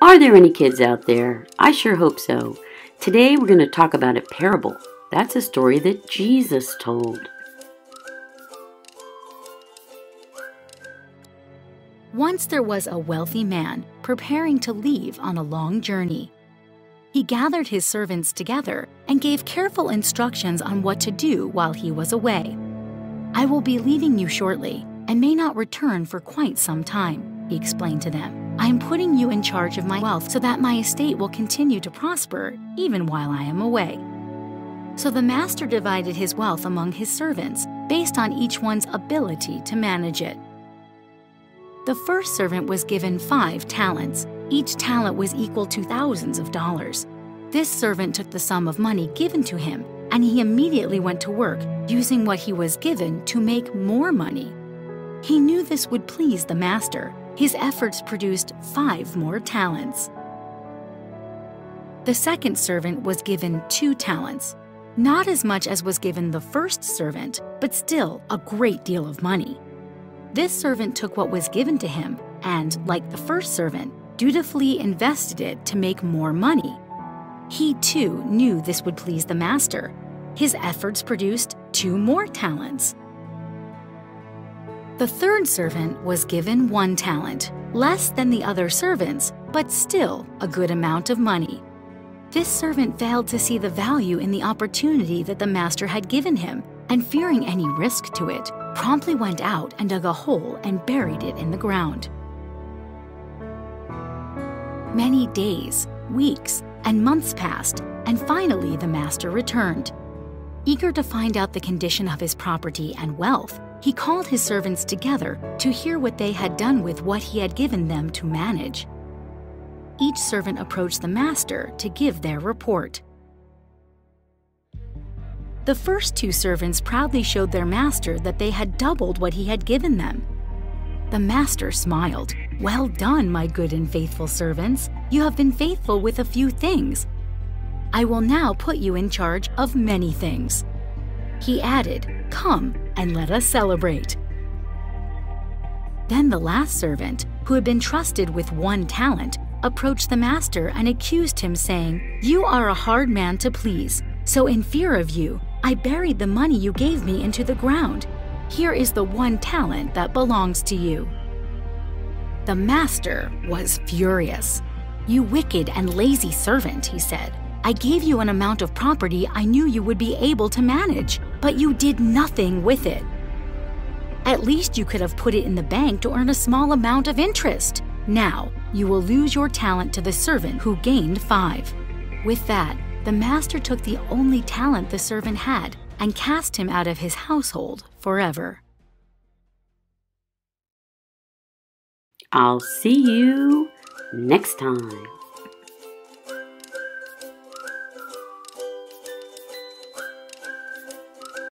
Are there any kids out there? I sure hope so. Today we're going to talk about a parable. That's a story that Jesus told. Once there was a wealthy man preparing to leave on a long journey. He gathered his servants together and gave careful instructions on what to do while he was away. "I will be leaving you shortly and may not return for quite some time," he explained to them. "I am putting you in charge of my wealth so that my estate will continue to prosper even while I am away." So the master divided his wealth among his servants based on each one's ability to manage it. The first servant was given 5 talents. Each talent was equal to thousands of dollars. This servant took the sum of money given to him, and he immediately went to work, using what he was given to make more money. He knew this would please the master. His efforts produced 5 more talents. The second servant was given 2 talents. Not as much as was given the first servant, but still a great deal of money. This servant took what was given to him and, like the first servant, dutifully invested it to make more money. He too knew this would please the master. His efforts produced 2 more talents. The third servant was given 1 talent, less than the other servants, but still a good amount of money. This servant failed to see the value in the opportunity that the master had given him, and fearing any risk to it, promptly went out and dug a hole and buried it in the ground. Many days, weeks, and months passed, and finally the master returned. Eager to find out the condition of his property and wealth, he called his servants together to hear what they had done with what he had given them to manage. Each servant approached the master to give their report. The first 2 servants proudly showed their master that they had doubled what he had given them. The master smiled. "Well done, my good and faithful servants. You have been faithful with a few things. I will now put you in charge of many things." He added, "Come and let us celebrate." Then the last servant, who had been trusted with 1 talent, approached the master and accused him, saying, "You are a hard man to please, so in fear of you, I buried the money you gave me into the ground. Here is the 1 talent that belongs to you." The master was furious. "You wicked and lazy servant," he said. "I gave you an amount of property I knew you would be able to manage, but you did nothing with it. At least you could have put it in the bank to earn a small amount of interest. Now, you will lose your talent to the servant who gained 5. With that, the master took the only talent the servant had and cast him out of his household forever. I'll see you next time.